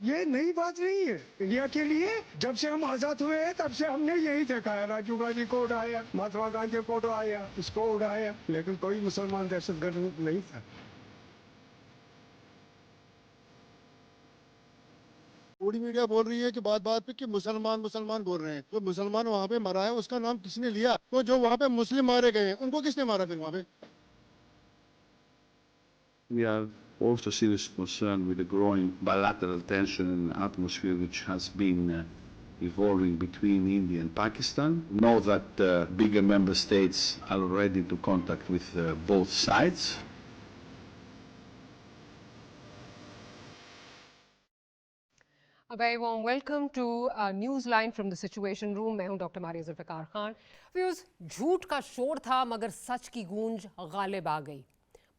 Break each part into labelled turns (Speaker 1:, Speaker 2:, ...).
Speaker 1: یہ نئی بات نہیں ہے انڈیا کے لیے. جب سے ہم آزاد ہوئے ہیں تب سے ہم نے یہی دیکھا ہے. راجیو گاندھی کو اڑایا, مہاتما گاندھی کو اڑایا, اس کو اڑایا, لیکن کوئی مسلمان دہشت گرد نہیں تھا.
Speaker 2: پوری میڈیا بول رہی ہے کہ بات بات پہ کہ مسلمان بول رہے ہیں. جو مسلمان وہاں پہ مرا ہے اس کا نام کس نے لیا؟ تو جو وہاں پہ مسلم مارے گئے ہیں ان کو کس نے مارا پھر وہاں پہ؟
Speaker 3: We are also seriously concerned with the growing bilateral tension and atmosphere which has been evolving between India and Pakistan. We know that bigger member states are ready to contact with both sides.
Speaker 4: A very warm welcome to Newsline from the Situation Room. میں ہوں doctor Maria Zulfiqar Khan. Views, جھوٹ کا شور تھا مگر سچ کی گونج غالب آ گئی.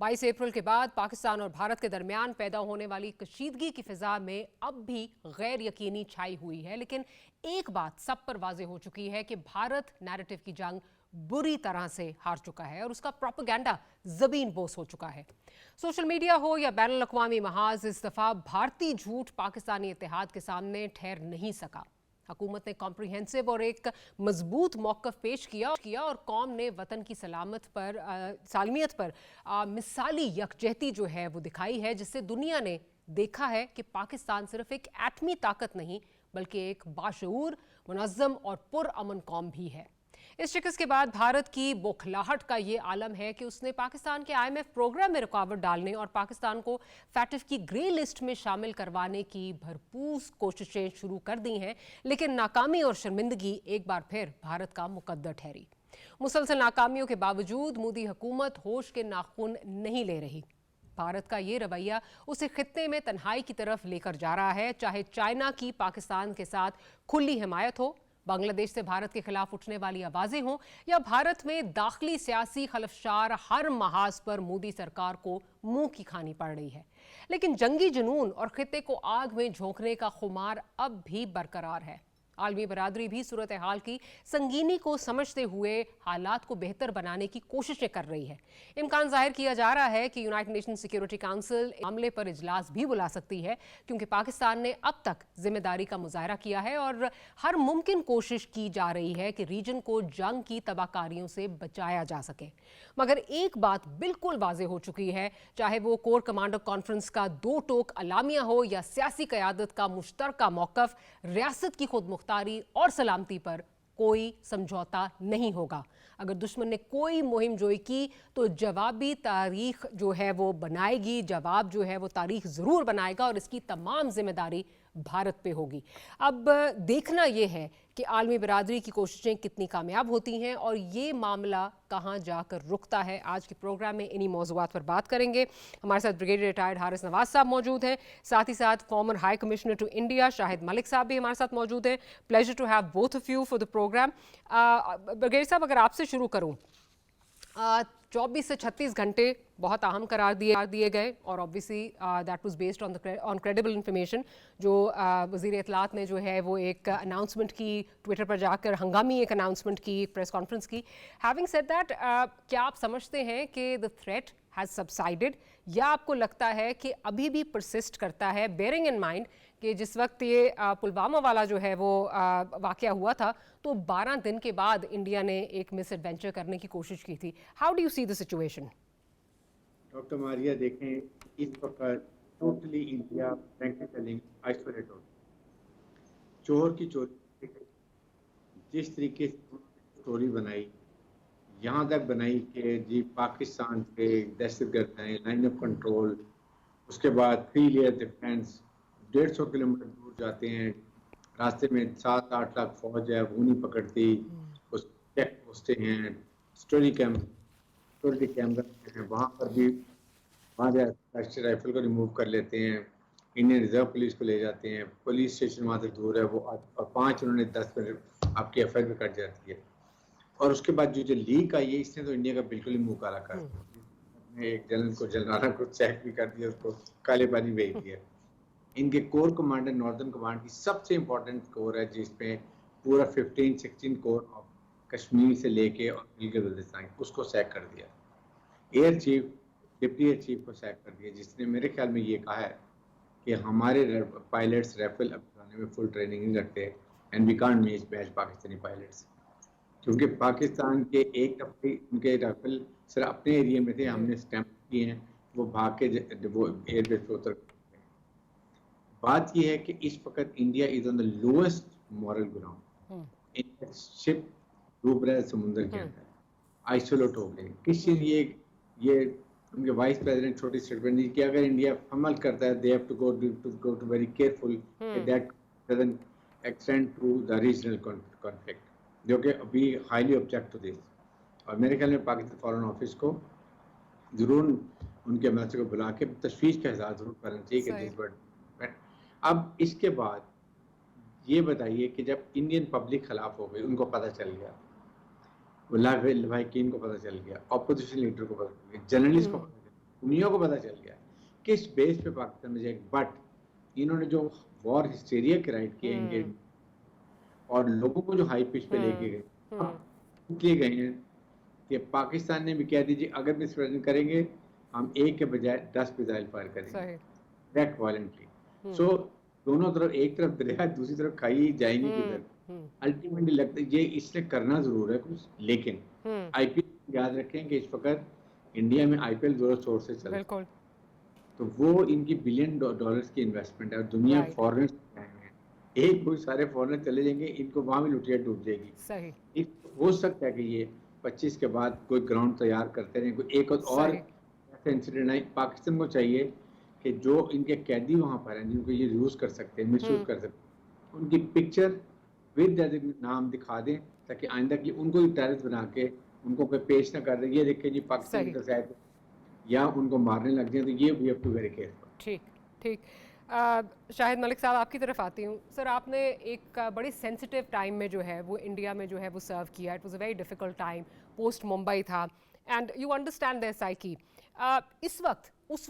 Speaker 4: 22 اپریل کے بعد پاکستان اور بھارت کے درمیان پیدا ہونے والی کشیدگی کی فضا میں اب بھی غیر یقینی چھائی ہوئی ہے. لیکن ایک بات سب پر واضح ہو چکی ہے کہ بھارت نیریٹو کی جنگ بری طرح سے ہار چکا ہے اور اس کا پروپیگنڈا زبین بوس ہو چکا ہے. سوشل میڈیا ہو یا بین الاقوامی محاذ, اس دفعہ بھارتی جھوٹ پاکستانی اتحاد کے سامنے ٹھہر نہیں سکا. حکومت نے کمپریہنسو اور ایک مضبوط موقف پیش کیا اور قوم نے وطن کی سالمیت پر مثالی یکجہتی جو ہے وہ دکھائی ہے, جس سے دنیا نے دیکھا ہے کہ پاکستان صرف ایک ایٹمی طاقت نہیں بلکہ ایک باشعور, منظم اور پرامن قوم بھی ہے. اس شکست کے بعد بھارت کی بوکھلاہٹ کا یہ عالم ہے کہ اس نے پاکستان کے IMF پروگرام میں رکاوٹ ڈالنے اور پاکستان کو فیٹف کی گرے لسٹ میں شامل کروانے کی بھرپور کوششیں شروع کر دی ہیں. لیکن ناکامی اور شرمندگی ایک بار پھر بھارت کا مقدر ٹھہری. مسلسل ناکامیوں کے باوجود مودی حکومت ہوش کے ناخن نہیں لے رہی. بھارت کا یہ رویہ اسے خطے میں تنہائی کی طرف لے کر جا رہا ہے, چاہے چائنا کی پاکستان کے ساتھ کھلی حمایت ہو, بنگلہ دیش سے بھارت کے خلاف اٹھنے والی آوازیں ہوں, یا بھارت میں داخلی سیاسی خلفشار ہر محاذ پر مودی سرکار کو منہ کی کھانی پڑ رہی ہے. لیکن جنگی جنون اور خطے کو آگ میں جھونکنے کا خمار اب بھی برقرار ہے. عالمی برادری بھی صورتحال کی سنگینی کو سمجھتے ہوئے حالات کو بہتر بنانے کی کوششیں کر رہی ہے. امکان ظاہر کیا جا رہا ہے کہ یونائیٹڈ نیشن سیکیورٹی کونسل معاملے پر اجلاس بھی بلا سکتی ہے, کیونکہ پاکستان نے اب تک ذمہ داری کا مظاہرہ کیا ہے اور ہر ممکن کوشش کی جا رہی ہے کہ ریجن کو جنگ کی تباہ کاریوں سے بچایا جا سکے. مگر ایک بات بالکل واضح ہو چکی ہے, چاہے وہ کور کمانڈر کانفرنس کا دو ٹوک اعلامیہ ہو یا سیاسی قیادت کا مشترکہ موقف, ریاست کی خود مختاری اور سلامتی پر کوئی سمجھوتا نہیں ہوگا. اگر دشمن نے کوئی مہم جوئی کی تو جوابی تاریخ جو ہے وہ بنائے گی, جواب جو ہے وہ تاریخ ضرور بنائے گا, اور اس کی تمام ذمہ داری بھارت پہ ہوگی. اب دیکھنا یہ ہے کہ عالمی برادری کی کوششیں کتنی کامیاب ہوتی ہیں اور یہ معاملہ کہاں جا کر رکتا ہے. آج کے پروگرام میں انہی موضوعات پر بات کریں گے. ہمارے ساتھ بریگیڈیئر ریٹائرڈ حارث نواز صاحب موجود ہیں, ساتھ ہی ساتھ former high commissioner to India Shahid Malik صاحب بھی ہمارے ساتھ موجود ہیں. Pleasure to have both of you for the programme. Brigadier صاحب, اگر آپ سے شروع کروں, 24 سے 36 گھنٹے بہت اہم قرار دیے گئے اور obviously that was based on credible information. جو وزیر اطلاعات نے جو ہے وہ ایک اناؤنسمنٹ کی, ٹویٹر پر جا کر ہنگامی ایک اناؤنسمنٹ کی, پریس کانفرنس کی. Having said that, کیا آپ سمجھتے ہیں کہ the threat has subsided, یا آپ کو لگتا ہے کہ ابھی بھی پرسسٹ کرتا ہے, bearing in mind کہ جس وقت یہ پلوامہ والا جو ہے وہ واقعہ ہوا تھا تو 12 دن کے بعد انڈیا نے ایک مس ایڈونچر کرنے کی کوشش کی تھی. How do you see the situation?
Speaker 5: Doctor Maria, دیکھیں اس وقت totally India frankly telling isolate ہو. چور کی چوری جس طریقے سے اسٹوری بنائی, یہاں تک بنائی کہ جی پاکستان سے دہشت گرد ہیں, لائن آف کنٹرول, اس کے بعد 3 لیئر ڈیفینس, 150 کلومیٹر دور جاتے ہیں, راستے میں 7-8 لاکھ فوج ہے وہ نہیں پکڑتی, اس چیک پوسٹیں ہیں, سیکورٹی کیمرہ ہیں, وہاں پر بھی ہمارے رائفل کو ریموو کر لیتے ہیں, انڈین ریزرو پولیس کو لے جاتے ہیں, پولیس اسٹیشن وہاں سے دور ہے وہ, اور 5 انہوں نے 10 منٹ آپ کی ایف آئی آر بھی کٹ جاتی ہے. اور اس کے بعد جو لیک آئی ہے اس نے تو انڈیا کا بالکل ہی منہ کالا کر دیا. ایک جنرل کو جلوانا کو چیک بھی کر دیا, اس کو کالے پانی بھیج دیا. ان کے کور کمانڈر ناردرن کمانڈ کی سب سے امپورٹنٹ کور ہے جس پہ پورا 15-16 کور آف کشمیر سے لے کے اور گلگت بلتستان, اس کو سیک کر دیا. Air chief, deputy air chief کو سیک کر دیا, جس نے میرے خیال میں یہ کہا ہے کہ ہمارے پائلٹس رائفل افغانستان میں فل ٹریننگ نہیں رکھتے and we can't match Pakistani pilots, کیونکہ پاکستان کے ایک دفعہ ان کے رائفل صرف اپنے ایریے میں تھے، ہم نے اسٹیمپ کیے ہیں، وہ بھاگ کے وہ ایئر بیس پہ اتر گئے۔ بات یہ ہے کہ اس وقت India is on the lowest moral ground, ship ڈوب رہا ہے سمندر کے اندر، آئسولیٹ ہو گئے۔ کسی نے یہ ان کے وائس پریزیڈنٹ چھوٹی اسٹیٹمنٹ دی کہ اگر انڈیا عمل کرتا ہے they have to go to very careful that doesn't extend to the regional conflict, جو کہ ابھی ہائیلی آبجیکٹ ٹو دس۔ اور میرے خیال میں پاکستان فارن آفس کو ضرور ان کے امبیسڈر کو بلا کے تشویش کا اظہار ضرور کرنا چاہیے کہ دس ورڈ۔ اب اس کے بعد یہ بتائیے کہ جب انڈین پبلک خلاف ہو گئی، ان کو پتہ چل گیا، لواحقین کو پتہ چل گیا، اپوزیشن لیڈر کو پتہ چل گیا، جرنلسٹ کو پتہ چل گیا، دنیا کو پتہ چل گیا کس بیس پہ پاکستان میں جائے، بٹ انہوں نے جو وار ہسٹیریا کرائٹ کیے ہیں اور لوگوں کو جو ہائی پچ پہ لے کے گئے گئے ہیں کہ پاکستان نے بھی کہہ دیجیے اگر مس پریزنٹ کریں گے ہم ایک کے بجائے 10 میزائل فائر کریں گے ڈائریکٹ وائلنٹلی۔ سو دونوں طرف، ایک طرف دریا دوسری طرف کھائی جائیں گی کدھر؟ الٹیمیٹلی لگتا ہے یہ اس نے کرنا ضرور ہے کچھ، لیکن آئی پی ایل یاد رکھیں کہ اس وقت انڈیا میں آئی پی ایل زور شور سے چل رہا ہے، تو وہ ان کی بلین ڈالرز کی انویسٹمنٹ ہے اور دنیا فورنر ایک کوئی سارے فورنر چلے جائیں گے، ان کو وہاں بھی لٹیا ڈوب جائے گی۔ ہو سکتا ہے کہ یہ 25 کے بعد کوئی گراؤنڈ تیار کرتے رہیں، کوئی ایک اور ایسا انسیڈنٹ آئے۔ پاکستان کو چاہیے کہ جو ان کے قیدی وہاں پر ہیں جن کو یہ یوز کر سکتے ہیں، مس یوز کر سکتے ہیں، ان کی پکچر ود نام دکھا دیں تاکہ آئندہ کی ان کو ٹیررسٹ بنا کے ان کو کوئی پیش نہ کر دیں یہ دیکھیں جی پاکستان کا شاید، یا ان کو مارنے لگ جائیں، تو یہ we have to very careful.
Speaker 4: ٹھیک شاہد ملک صاحب آپ کی طرف آتی ہوں۔ سر آپ نے ایک بڑی سینسٹیو ٹائم میں جو ہے وہ انڈیا میں جو ہے وہ سرو کیا، it was a very difficult time, post Mumbai تھا، and you understand their psyche. اس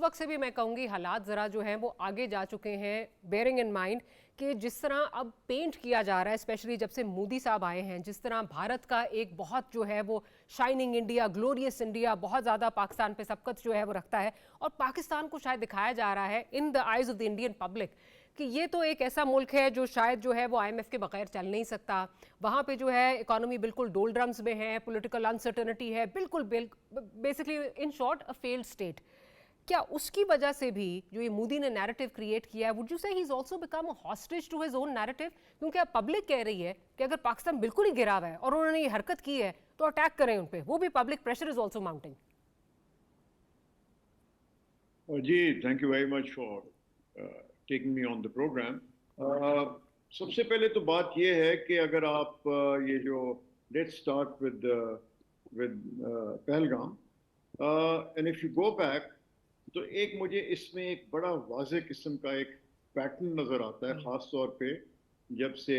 Speaker 4: وقت سے بھی میں کہوں گی حالات ذرا جو ہیں وہ آگے جا چکے ہیں، بیئرنگ ان مائنڈ کہ جس طرح اب پینٹ کیا جا رہا ہے، اسپیشلی جب سے مودی صاحب آئے ہیں، جس طرح بھارت کا ایک بہت جو ہے وہ شائننگ انڈیا، گلوریس انڈیا، بہت زیادہ پاکستان پہ سبقت جو ہے وہ رکھتا ہے، اور پاکستان کو شاید دکھایا جا رہا ہے in the eyes of the Indian public کہ یہ تو ایک ایسا ملک ہے جو شاید جو ہے وہ آئی ایم ایف کے بغیر چل نہیں سکتا، وہاں پہ جو ہے اکانومی بالکل ڈول ڈرمز میں ہے، پولیٹیکل انسرٹنٹی ہے، بالکل basically in short a failed state. کیا اس کی وجہ سے بھی جو یہ مودی نے نیریٹو کریٹ کیا ہے، would you say he is also become a hostage to his own narrative? کیونکہ اب پبلک کہہ رہی ہے کہ اگر پاکستان بالکل ہی گرا ہوا ہے اور انہوں نے یہ حرکت کی ہے تو اٹیک کریں ان پہ، وہ بھی public pressure is also mounting.
Speaker 6: جی thank you very much for taking me on the programme. سب سے پہلے تو بات یہ ہے کہ اگر آپ یہ جو let start with Pahalgam and if you go back, تو ایک مجھے اس میں ایک بڑا واضح قسم کا ایک پیٹرن نظر آتا ہے، خاص طور پہ جب سے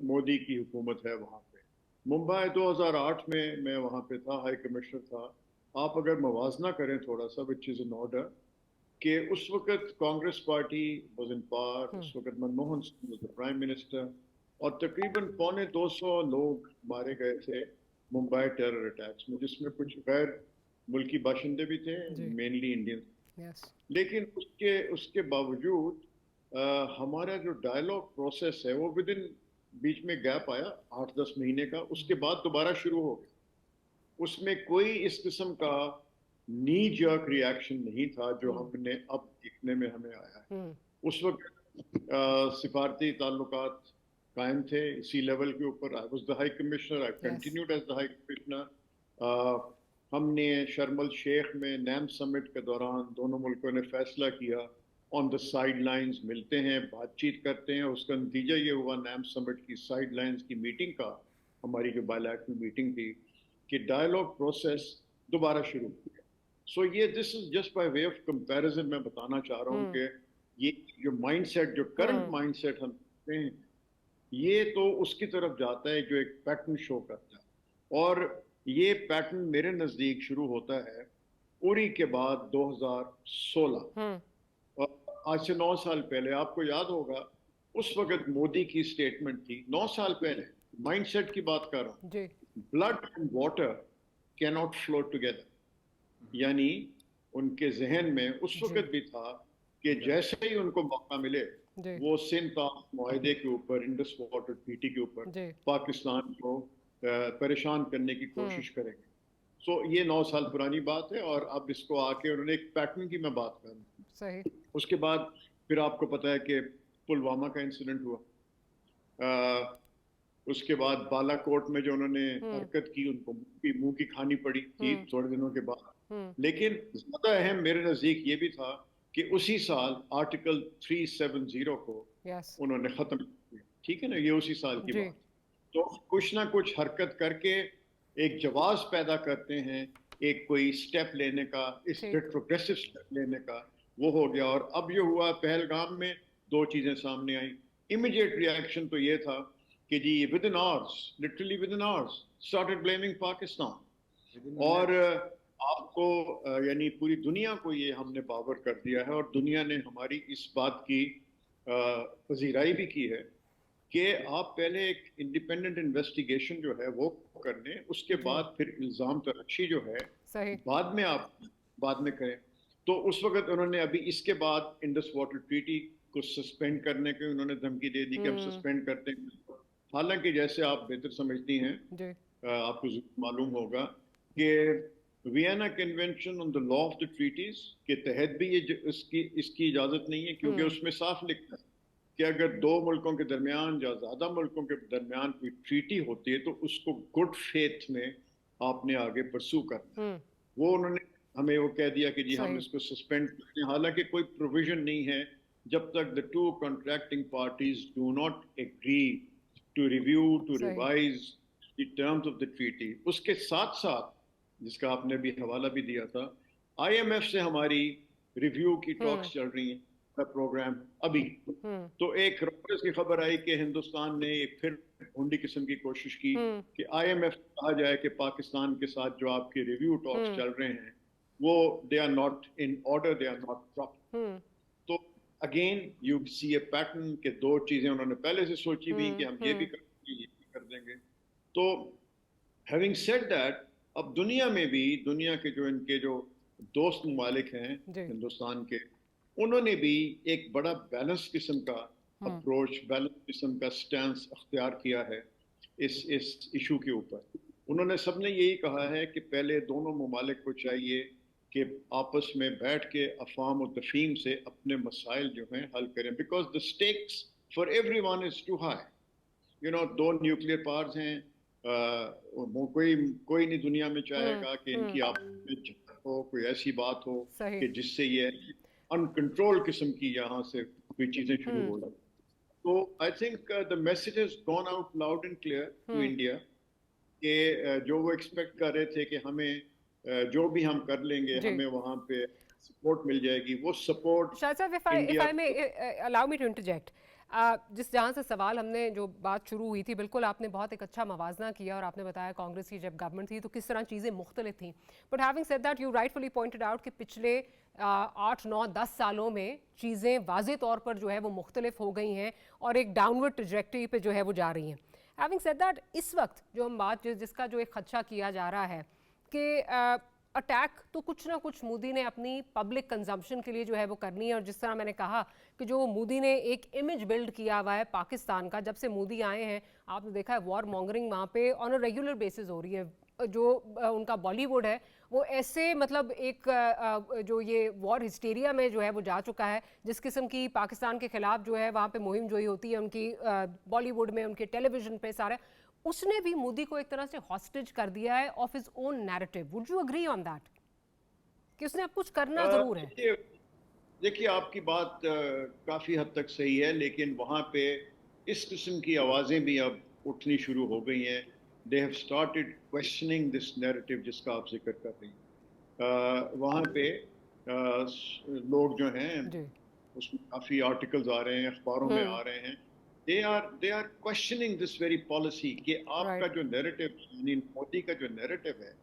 Speaker 6: مودی کی حکومت ہے وہاں پہ۔ ممبئی 2008 میں میں وہاں پہ تھا، ہائی کمشنر تھا۔ آپ اگر موازنہ کریں تھوڑا سا وچ از ان آرڈر، کہ اس وقت Congress party was in power, اس وقت Manmohan Singh was the prime minister, اور تقریباً 250 لوگ مارے گئے تھے ممبئی ٹیرر اٹیکس میں، جس میں کچھ غیر ملکی باشندے بھی تھے، مینلی انڈین۔ لیکن اس کے باوجود ہمارا جو ڈائلاگ پروسیس ہے وہ ودن بیچ میں گیپ آیا 8-10 مہینے کا، اس کے بعد دوبارہ شروع ہو گیا۔ اس میں کوئی اس قسم کا نی جرک ری ایکشن نہیں تھا جو ہم نے اب دیکھنے میں ہمیں آیا ہے۔ اس وقت سفارتی تعلقات قائم تھے اسی لیول کے اوپر۔ I was the high commissioner, I continued as the high commissioner۔ ہم نے شرم الشیخ میں نیم سمٹ کے دوران دونوں ملکوں نے فیصلہ کیا آن دا سائیڈ لائنز ملتے ہیں، بات چیت کرتے ہیں۔ اس کا نتیجہ یہ ہوا نیم سمٹ کی سائیڈ لائنز کی میٹنگ کا، ہماری جو بائیلیٹرل میٹنگ تھی، کہ ڈائلاگ پروسیس دوبارہ شروع کیا۔ سو یہ this is just by way of comparison میں بتانا چاہ رہا ہوں کہ یہ جو مائنڈ سیٹ، جو کرنٹ مائنڈ سیٹ ہم دیکھتے ہیں، یہ تو اس کی طرف جاتا ہے جو ایک پیٹرن شو کرتا ہے۔ اور یہ پیٹرن میرے نزدیک شروع ہوتا ہے اری کے بعد 2016، آج سے 9 سال پہلے۔ آپ کو یاد ہوگا اس وقت مودی کی سٹیٹمنٹ تھی 9 سال پہلے، مائنڈ سیٹ کی بات کر رہا ہوں، بلڈ اینڈ واٹر کی ناٹ فلو ٹوگیدر، یعنی ان کے ذہن میں اس وقت بھی تھا کہ جیسے ہی ان کو موقع ملے
Speaker 4: جی
Speaker 6: وہ سندھ معاہدے کے اوپر، انڈس واٹر ٹریٹی کے اوپر
Speaker 4: جی
Speaker 6: پاکستان کو پریشان کرنے کی کوشش کریں گے. سو یہ 9 سال پرانی بات ہے، اور اب اس کو آ کے انہوں نے ایک پیٹرن کی میں بات کر رہا ہوں.
Speaker 4: صحیح.
Speaker 6: اس کے بعد پھر آپ کو پتا ہے کہ پلوامہ کا انسیڈنٹ ہوا، اس کے بعد بالا کوٹ میں جو انہوں نے حرکت کی ان کو منہ کی کھانی پڑی تھی تھوڑے دنوں کے بعد. لیکن زیادہ اہم میرے نزدیک یہ بھی تھا کہ اسی سال آرٹیکل 370 کو
Speaker 4: یس
Speaker 6: انہوں نے ختم کیا. ٹھیک ہے نا، یہ اسی سال کی
Speaker 4: جی
Speaker 6: بات. تو کچھ نہ کچھ حرکت کر کے ایک جواز پیدا کرتے ہیں، ایک کوئی سٹیپ لینے کا، اس
Speaker 4: ٹھیک.
Speaker 6: پروگریسو سٹیپ لینے کا، وہ ہو گیا. اور اب جو ہوا پہلگام میں 2 چیزیں سامنے آئیں. امیڈیٹ ری ایکشن تو یہ تھا کہ جی within hours, literally within hours started blaming Pakistan. اور آپ کو یعنی پوری دنیا کو یہ ہم نے باور کر دیا ہے، اور دنیا نے ہماری اس بات کی پذیرائی بھی کی ہے کہ آپ پہلے ایک انڈیپینڈنٹ انویسٹیگیشن جو ہے وہ کر لیں، اس کے بعد پھر الزام تراشی جو ہے
Speaker 4: صحیح.
Speaker 6: بعد میں آپ بعد میں کریں. تو اس وقت انہوں نے ابھی اس کے بعد انڈس واٹر ٹریٹی کو سسپینڈ کرنے کی انہوں نے دھمکی دے دی کہ ہم سسپینڈ کرتے ہیں. حالانکہ جیسے آپ بہتر سمجھتی ہیں،
Speaker 4: جی
Speaker 6: آپ کو معلوم ہوگا کہ Vienna convention on the law of the treaties کے تحت بھی یہ اس کی اجازت نہیں ہے، کیونکہ اس میں صاف لکھا ہے کہ اگر 2 ملکوں کے درمیان یا زیادہ ملکوں کے درمیان کوئی ٹریٹی ہوتی ہے تو اس کو گڈ فیتھ میں آپ نے آگے پرسو کرنا ہے. وہ انہوں نے ہمیں وہ کہہ دیا کہ جی ہم اس کو سسپینڈ کرتے ہیں، حالانکہ کوئی پروویژن نہیں ہے جب تک the 2 contracting parties do not agree to review, to revise the terms of the treaty. اس کے ساتھ ساتھ جس کا آپ نے بھی حوالہ بھی دیا تھا، آئی ایم ایف سے ہماری ریویو کی ٹاکس چل رہی ہیں پروگرام ابھی. تو ایک روز کی خبر آئی کہ ہندوستان نے ایک پھر ہنڈی قسم کی کوشش کی کہ آئی ایم ایف کہا جائے کہ پاکستان کے ساتھ جو آپ کے ریویو ٹاکس چل رہے ہیں وہ they are not in order, they are not proper. تو again you see a pattern کہ 2 چیزیں انہوں نے پہلے سے سوچی ہوئی کہ ہم یہ بھی کر دیں گے، یہ بھی کر دیں گے. تو ہیونگ سیڈ دیٹ، اب دنیا میں بھی دنیا کے جو ان کے جو دوست ممالک ہیں ہندوستان کے، انہوں نے بھی ایک بڑا بیلنس قسم کا اپروچ، بیلنس قسم کا سٹینس اختیار کیا ہے اس ایشو کے اوپر. انہوں نے سب نے یہی کہا ہے کہ پہلے دونوں ممالک کو چاہیے کہ آپس میں بیٹھ کے افہام و تفہیم سے اپنے مسائل جو ہیں حل کریں، because the stakes for everyone is too high. 2 nuclear powers ہیں، کوئی نہیں دنیا میں چاہے گا کہ ان کی آپس میں جھڑپ ہو، کوئی ایسی بات ہو کہ جس سے یہ انکنٹرول قسم کی یہاں سے کوئی چیزیں شروع ہو جائیں. تو I think the message has gone out loud and clear to India کہ جو وہ ایکسپیکٹ کر رہے تھے کہ ہمیں جو بھی ہم کر لیں گے ہمیں وہاں پہ سپورٹ مل جائے گی، وہ سپورٹ.
Speaker 4: شاہد صاحب if I may allow me to interject, جس جہاں سے سوال ہم نے جو بات شروع ہوئی تھی، بالکل آپ نے بہت ایک اچھا موازنہ کیا اور آپ نے بتایا کانگریس کی جب گورنمنٹ تھی تو کس طرح چیزیں مختلف تھیں. But having said that, you rightly pointed out کہ پچھلے 8 9 10 سالوں میں چیزیں واضح طور پر جو ہے وہ مختلف ہو گئی ہیں اور ایک ڈاؤنورڈ ٹریجیکٹری پہ جو ہے وہ جا رہی ہیں. ہیونگ سیڈ دیٹ، اس وقت جو ہم بات جس کا جو ایک خدشہ کیا جا رہا ہے کہ اٹیک تو کچھ نہ کچھ مودی نے اپنی پبلک کنزمپشن کے لیے جو ہے وہ کرنی ہے. اور جس طرح میں نے کہا کہ جو مودی نے ایک امیج بلڈ کیا ہوا ہے پاکستان کا، جب سے مودی آئے ہیں آپ نے دیکھا ہے وار مانگرنگ وہاں پہ آن اے ریگولر بیسس ہو رہی ہے. جو ان کا بالی ووڈ ہے وہ ایسے مطلب ایک جو یہ وار ہسٹیریا میں جو ہے وہ جا چکا ہے. جس قسم کی پاکستان کے خلاف جو ہے وہاں پہ مہم جوئی ہوتی ہے ان کی بالی ووڈ میں، ان کے ٹیلی ویژن پہ سارے، اس نے بھی مودی کو ایک طرح سے ہاسٹیج کر دیا ہے of his own narrative. Would you agree on that کہ اس نے اب کچھ کرنا ضرور ہے؟
Speaker 6: دیکھیے آپ کی بات کافی حد تک صحیح ہے، لیکن وہاں پہ اس قسم کی آوازیں بھی اب اٹھنی شروع ہو گئی ہیں. they have started questioning this narrative جس کا آپ ذکر کر رہی ہیں. وہاں پہ لوگ جو ہیں اس میں کافی آرٹیکلز آ رہے ہیں، اخباروں میں آ رہے ہیں. they are questioning this very policy کہ آپ کا جو نیریٹو یعنی مودی کا جو نیریٹو ہے،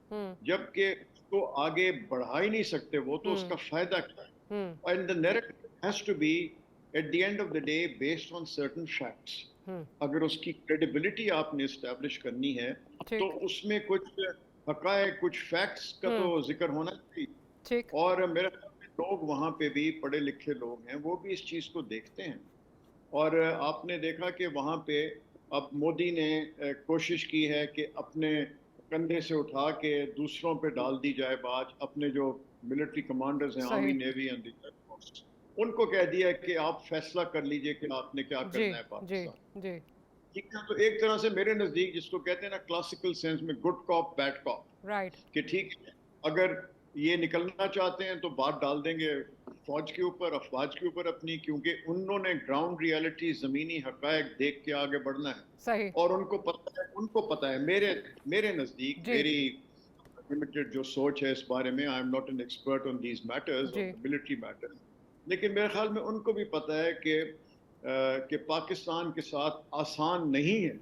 Speaker 6: جبکہ اس کو آگے بڑھا ہی نہیں سکتے وہ، تو اس کا فائدہ کیا ہے؟ and the narrative has to be at the end of the day based on certain facts. اگر اس کی کریڈیبلٹی آپ نے اسٹیبلش کرنی ہے تو اس میں کچھ حقائق، کچھ فیکٹس کا تو ذکر ہونا چاہیے. اور میرا لوگ وہاں پہ بھی پڑھے لکھے لوگ ہیں وہ بھی اس چیز کو دیکھتے ہیں. اور آپ نے دیکھا کہ وہاں پہ اب مودی نے کوشش کی ہے کہ اپنے کندھے سے اٹھا کے دوسروں پہ ڈال دی جائے بات. اپنے جو ملٹری کمانڈرز ہیں آرمی نیوی اینڈ ان کو کہہ دیا کہ آپ فیصلہ کر لیجئے کہ آپ نے کیا کرنا ہے پاکستان.
Speaker 4: جی
Speaker 6: ٹھیک ہے, تو ایک طرح سے میرے نزدیک جس کو کہتے ہیں نا کلاسیکل سینس میں گڈ کاپ بیڈ کاپ,
Speaker 4: رائٹ
Speaker 6: کہ ٹھیک ہے اگر یہ نکلنا چاہتے ہیں تو بات ڈال دیں گے فوج کے اوپر, افواج کے اوپر اپنی, کیونکہ انہوں نے گراؤنڈ ریالٹی زمینی حقائق دیکھ کے آگے بڑھنا ہے.
Speaker 4: صحیح.
Speaker 6: اور ان کو پتہ ہے میرے نزدیک میری لمیٹڈ جو سوچ ہے اس بارے میں, I am not an expert on these matters, military matters, لیکن میرے خیال میں ان کو بھی پتہ ہے کہ پاکستان کے ساتھ آسان نہیں ہے.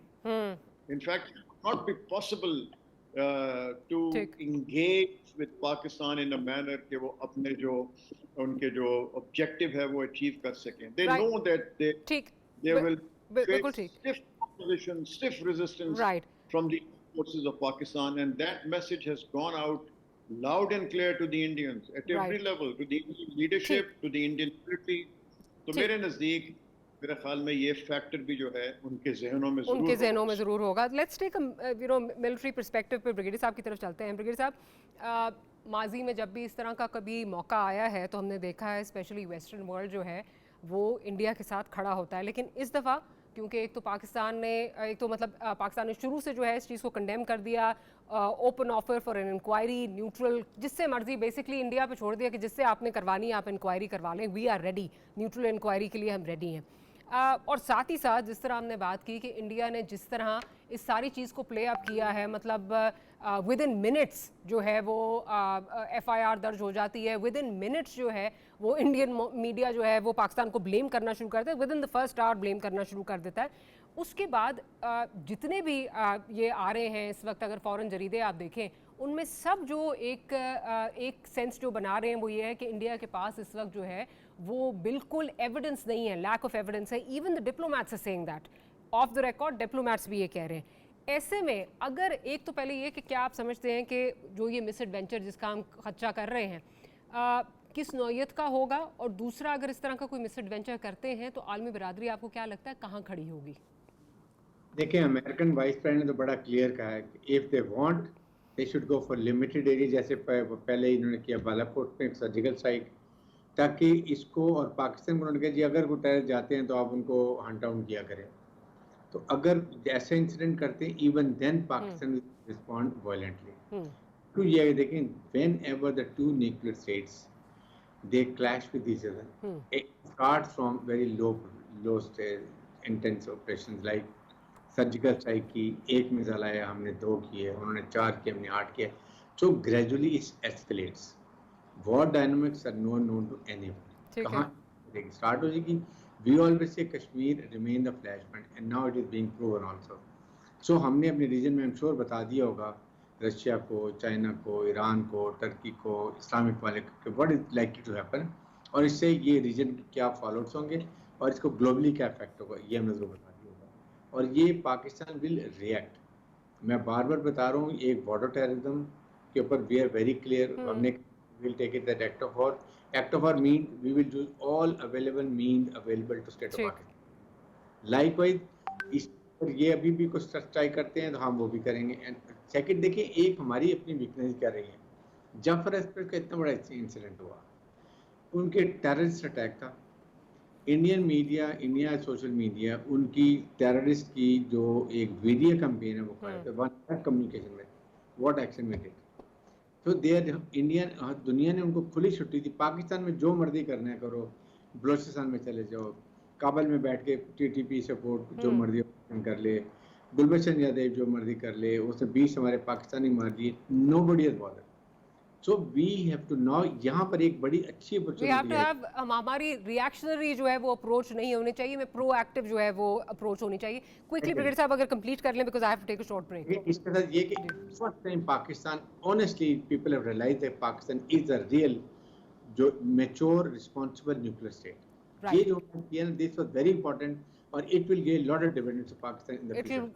Speaker 6: In fact not be possible to engage with Pakistan in a manner کہ وہ اپنے جو ان کے جو objective ہے وہ achieve کر سکیں. They know that they will face stiff opposition, stiff resistance from the forces of Pakistan, and that message has gone out loud and clear to the Indians at every level, to the Indian leadership, to the Indian military. تو میرے نزدیک میرے خیال میں یہ factor بھی جو ہے ان کے ذہنوں میں
Speaker 4: ضرور ہوگا. لیٹس ٹیک ملٹری پرسپیکٹو پہ بریگیڈیئر صاحب کی طرف چلتے ہیں. بریگیڈیئر صاحب, ماضی میں جب بھی اس طرح کا کبھی موقع آیا ہے تو ہم نے دیکھا ہے اسپیشلی ویسٹرن ورلڈ جو ہے وہ انڈیا کے ساتھ کھڑا ہوتا ہے, لیکن اس دفعہ کیونکہ ایک تو پاکستان نے شروع سے جو ہے اس چیز کو کنڈیم کر دیا, open offer for an inquiry, neutral, جس سے مرضی بیسکلی انڈیا پہ چھوڑ دیا کہ جس سے آپ نے کروانی آپ انکوائری کروا لیں, we are ready, neutral inquiry کے لیے ہم ریڈی ہیں. اور ساتھ ہی ساتھ جس طرح ہم نے بات کی کہ انڈیا نے جس طرح اس ساری چیز کو پلے اپ کیا ہے, مطلب ود ان منٹس جو ہے وہ ایف آئی آر درج ہو جاتی ہے, ود ان منٹس جو ہے وہ انڈین میڈیا جو ہے وہ پاکستان کو بلیم کرنا شروع کرتا ہے, within the first hour blame کرنا شروع کر دیتا ہے. اس کے بعد جتنے بھی یہ آ رہے ہیں اس وقت, اگر فورن جریدے آپ دیکھیں ان میں سب جو ایک سینس جو بنا رہے ہیں وہ یہ ہے کہ انڈیا کے پاس اس وقت جو ہے وہ بالکل ایویڈنس نہیں ہے, لیک آف ایویڈنس ہے. Even the diplomats are seeing that, off the record diplomats بھی یہ کہہ رہے ہیں. ایسے میں اگر ایک تو پہلے یہ کہ کیا آپ سمجھتے ہیں کہ جو یہ مس ایڈوینچر جس کا ہم خدشہ کر رہے ہیں کس نوعیت کا ہوگا, اور دوسرا اگر اس طرح کا کوئی مس ایڈوینچر کرتے ہیں تو عالمی برادری آپ کو کیا لگتا ہے کہاں کھڑی ہوگی؟
Speaker 5: دیکھیں امریکن وائس پریزیڈنٹ نے تو بڑا کلیئر کہا ہے کہ if they want they should go for limited area, جیسے پہلے انہوں نے کیا بالا کوٹ میں سرجیکل اسٹرائک, تاکہ اس کو اور پاکستان میں انہوں نے کہا جی اگر وہ ٹیرر جاتے ہیں تو آپ ان کو ہنٹ ڈاؤن کیا کریں. تو اگر ایسا انسیڈنٹ کرتے ہیں even then Pakistan will respond violently. تو یہ دیکھیں whenever the two nuclear states they clash with each other. It starts from very low intense operations like surgical strike کی, ایک میزائل آیا ہم نے 2 کیے, انہوں نے 4 کیے, ہم نے 8 کیے. So gradually it escalates. War dynamics are known to anyone. کہاں start ہو جائے گی. We always say Kashmir remain the flashpoint and now it is being proven also. So ہم نے اپنے ریجن میں I'm sure بتا دیا ہوگا رشیا کو, چائنا کو, ایران کو, ٹرکی کو, اسلامک والے کو, what is likely to happen, اور اس سے یہ ریجن کے کیا فالو آؤٹس ہوں گے اور اس کو گلوبلی کیا افیکٹ ہوگا, یہ ہم نے ضرور بتا دیا ہوگا. اور یہ پاکستان ول ریئیکٹ. میں بار بار بتا رہا ہوں ایک بارڈر ٹیررزم کے اوپر وی آر ویری کلیئر. ہم نے will take it that act of war. Act of war mean we will use all available means available to state of Pakistan. Likewise اس پر یہ ابھی بھی کچھ ٹرائی کرتے ہیں تو ہم وہ بھی کریں گے. سیکنڈ دیکھیں ایک ہماری اپنی ویکنیس کر رہی ہے. جعفر ایکسپریس کا اتنا بڑا انسیڈنٹ ہوا, ان کے ٹیررسٹ اٹیک تھا. Indian media, India social media ان کی ٹیررسٹ کی جو ایک ویڈیو کمپین ہے وہ کرتے کمیونیکیشن میں واٹ ایکشن میں ڈیڈ. تو دیر انڈین دنیا نے ان کو کھلی چھٹی دی. پاکستان میں جو مرضی کرنا ہے کرو, بلوچستان میں چلے جاؤ, کابل میں بیٹھ کے ٹی ٹی پی سپورٹ جو مرضی کر لے, گلبشن یادیو جو مرضی کر لے, اس نے 20 ہمارے پاکستانی مار دیے. No buddy is brother. So we have to know, یہاں پر ایک بڑی اچھی اپرچونٹی ہے.
Speaker 4: ہماری ریئیکشنری جو ہے وہ اپروچ نہیں ہونی چاہیے, میں پرو ایکٹیو جو ہے وہ اپروچ ہونی چاہیے. کوئکلی بریگیڈیئر صاحب اگر کمپلیٹ کر لیں because I have to take a short break.
Speaker 5: اس کے ساتھ یہ کہ first time Pakistan honestly people have realized that Pakistan is a real جو mature responsible nuclear state. یہ جو کیا نا this was very important or it will give a lot of dividends to Pakistan in the future.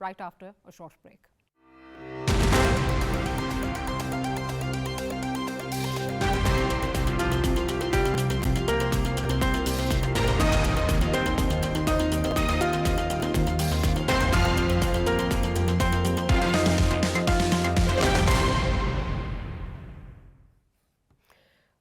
Speaker 4: right after a short break.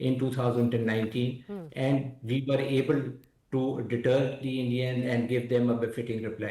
Speaker 7: in 2019 and we were able to deter the Indian and give them a befitting reply.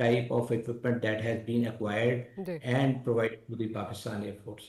Speaker 7: type of equipment that has been acquired and provided to the Pakistan Air Force.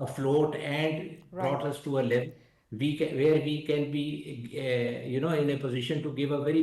Speaker 7: afloat and brought us to a level where we can be in a position to give a very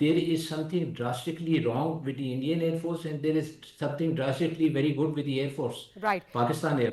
Speaker 7: there is something drastically wrong with the Indian Air Force and there is something drastically very good with the Air Force.
Speaker 4: Right.
Speaker 7: Pakistan Air.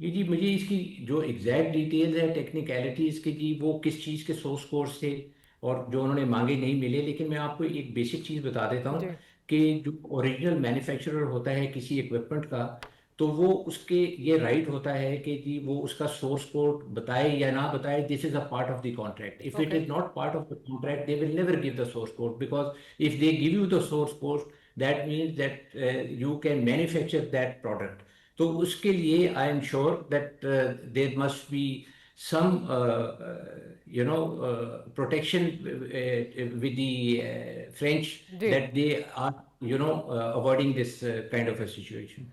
Speaker 7: جی مجھے اس کی جو exact details ہے technicalities کے جی وہ کس چیز کے source codes تھے اور جو انہوں نے مانگے نہیں ملے، لیکن میں آپ کو ایک بیسک چیز بتا دیتا ہوں
Speaker 4: جی
Speaker 7: کہ جو اوریجنل مینوفیکچرر ہوتا ہے کسی ایکوپمنٹ کا، تو وہ اس کے یہ رائٹ ہوتا ہے کہ جی وہ اس کا سورس کوڈ بتائے یا نہ بتائے. This is a part of the contract. If it
Speaker 4: okay
Speaker 7: is not part of the contract they will never give the source code, because if they give you the source code that means that you can manufacture that product. تو اس کے لیے I am sure that there must be some protection with the French,
Speaker 4: جی
Speaker 7: that they are avoiding this kind of a situation.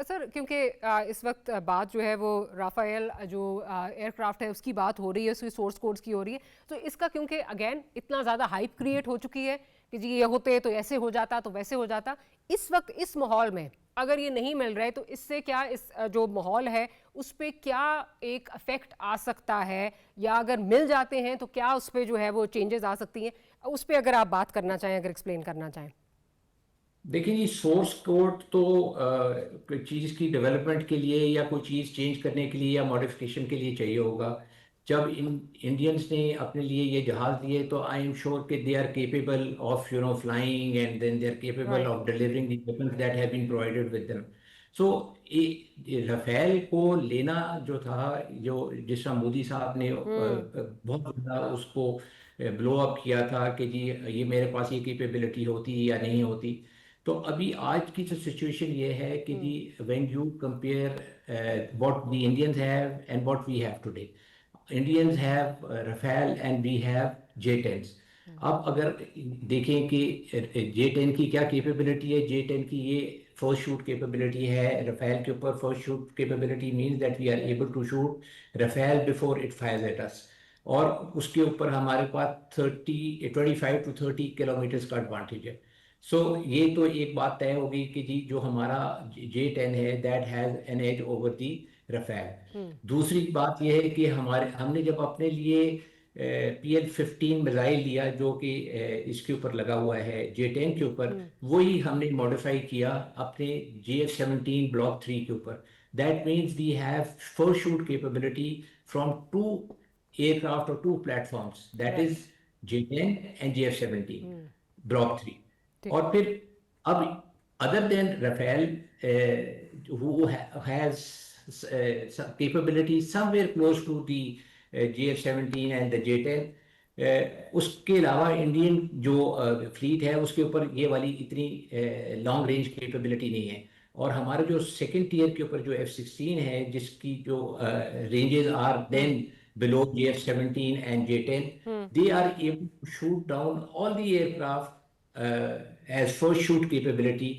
Speaker 4: سر کیونکہ اس وقت بات جو ہے وہ رافائل جو ایئر کرافٹ ہے اس کی بات ہو رہی ہے، اس کی سورس کوڈز کی ہو رہی ہے، تو اس کا کیونکہ اگین اتنا زیادہ ہائپ کریٹ ہو چکی ہے کہ جی یہ ہوتے تو ایسے ہو جاتا تو ویسے ہو جاتا. اس وقت اس ماحول میں اگر یہ نہیں مل رہے تو اس سے کیا اس جو ماحول ہے اس پہ کیا ایک افیکٹ آ سکتا ہے، یا اگر مل جاتے ہیں تو کیا اس پہ جو ہے وہ چینجز آ سکتی ہیں؟ اس پہ اگر آپ بات کرنا چاہیں، اگر ایکسپلین کرنا چاہیں.
Speaker 7: دیکھیں جی سورس کوڈ تو کوئی چیز کی ڈیولپمنٹ کے لیے یا کوئی چیز چینج کرنے کے لیے یا ماڈیفکیشن کے لیے چاہیے ہوگا. جب انڈینس نے اپنے لیے یہ جہاز دیے تو آئی ایم شیور کہ they are capable of flying and then they are capable of delivering the weapons that have been provided with them. So Rafale کو لینا جو تھا، جو جس طرح مودی صاحب نے بہت زیادہ اس کو بلو اپ کیا تھا کہ جی یہ میرے پاس یہ کیپیبلٹی ہوتی یا نہیں ہوتی. تو ابھی آج کی جو سچویشن یہ ہے کہ جی when you compare what the Indians have and what we have today, Indians have Rafale and we have J-10s. اب اگر دیکھیں کہ J-10 کی کیا کیپیبلٹی ہے، J-10 کی یہ فرسٹ شوٹ کیپیبلٹی ہے. رافیل کے اوپر first shoot capability means that we are able to shoot Rafale before it fires at us, اور اس کے اوپر ہمارے پاس 25 to 30 کلومیٹرز کا ایڈوانٹیج ہے. سو یہ تو ایک بات طے ہوگی کہ جی جو ہمارا J-10 ہے that has an edge over the Rafale. دوسری بات یہ ہے کہ ہم نے جب اپنے لیے PL-15 میزائل لیا جو کہ اس کے اوپر لگا ہوا ہے J-10 کے اوپر، وہی ہم نے ماڈیفائی کیا اپنے GF-17 Block 3 کے اوپر. That means we have first shoot capability from 2 aircraft or 2 platforms, that is J-10 and GF-17 Block 3. اور پھر اب other than Rafale who has capability somewhere close to the GF-17 and the J-10, اس کے علاوہ Indian جو flat ہے اس کے اوپر یہ والی اتنی لانگ رینج کیپیبلٹی نہیں ہے. اور ہمارے جو سیکنڈ ٹیئر کے اوپر جو F-16 ہے جس کی جو ranges are then below GF-17 and J-10, they are able to shoot down all the aircraft as first shoot capability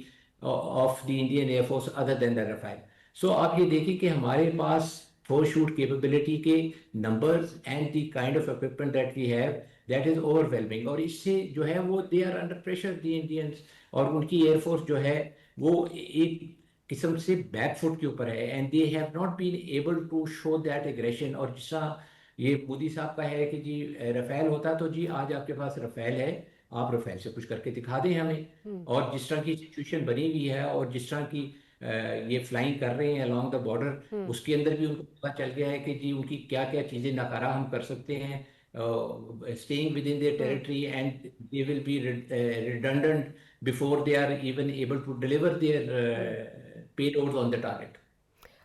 Speaker 7: of the Indian Air Force other than the Rafale. So آپ یہ دیکھیں کہ ہمارے پاس first shoot capability کے numbers and the kind of equipment that we have, that is overwhelming. اور اس سے جو ہے وہ they are under pressure the Indians، اور ان کی ایئر فورس جو ہے وہ ایک قسم سے بیک فٹ کے اوپر ہے and they have not been able to show that aggression. اور جس طرح یہ مودی صاحب کا ہے کہ جی رافیل ہوتا تو جی آج آپ کے پاس رافیل ہے، آپ رافیل سے کچھ کر کے دکھا دیں ہمیں. اور جس طرح کی سچویشن بنی ہوئی ہے اور جس طرح کی یہ فلائنگ کر رہے ہیں along the border، اس کے اندر بھی ان کو پتہ چل گیا ہے کہ جی ان کی کیا کیا چیزیں ناکارہ ہم کر سکتے ہیں staying within their territory, and they will be redundant before they are even able to deliver their payloads on the target.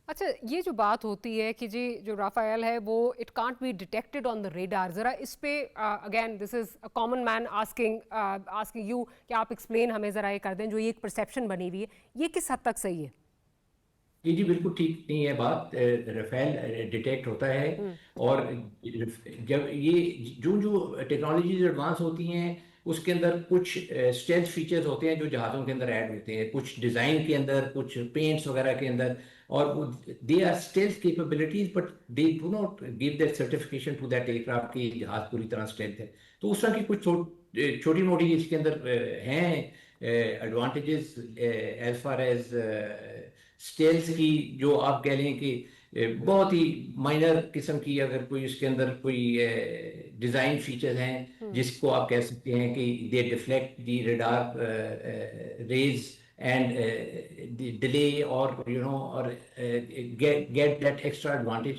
Speaker 4: اچھا یہ جو بات ہوتی ہے کہ جی جو رافائل ہے وہ it can't be detected on the radar, ذرا اس پہ again this is a common man asking you کہ آپ ایکسپلین ہمیں ذرا یہ کر دیں جو یہ ایک پرسیپشن بنی ہوئی ہے یہ کس حد تک صحیح ہے؟
Speaker 7: جی بالکل ٹھیک نہیں ہے بات. رافیل ڈیٹیکٹ ہوتا ہے، اور جب یہ جو ٹیکنالوجیز ایڈوانس ہوتی ہیں اس کے اندر کچھ اسٹیلتھ فیچرز ہوتے ہیں جو جہازوں کے اندر ایڈ ہوتے ہیں، کچھ ڈیزائن کے اندر، کچھ پینٹس وغیرہ کے اندر، اور they are stealth capabilities but they do not give that certification to that aircraft کہ جہاز پوری طرح اسٹیلتھ ہے. تو اس طرح کی کچھ چھوٹی موٹی اس کے اندر ہیں advantages as far as stealth کی، جو آپ کہہ لیں کہ بہت ہی مائنر قسم کی اگر کوئی اس کے اندر کوئی ڈیزائن فیچرز ہیں جس کو آپ کہہ سکتے ہیں کہ they deflect the radar rays and delay or or get that extra advantage.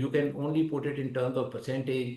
Speaker 7: You can only put it in terms of percentage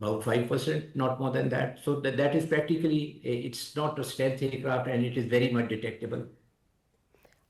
Speaker 7: about 5%, not more than that. So that is practically it's not a stealth aircraft and it is very much detectable.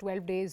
Speaker 4: 12 days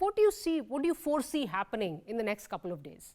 Speaker 4: what do you foresee happening in the next couple of days?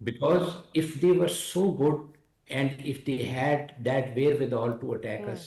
Speaker 7: Because if they were so good and if they had that wherewithal to attack us,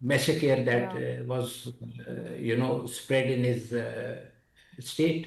Speaker 7: massacre that was spread in his state.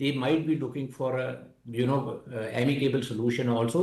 Speaker 7: they might be looking for a amicable solution also.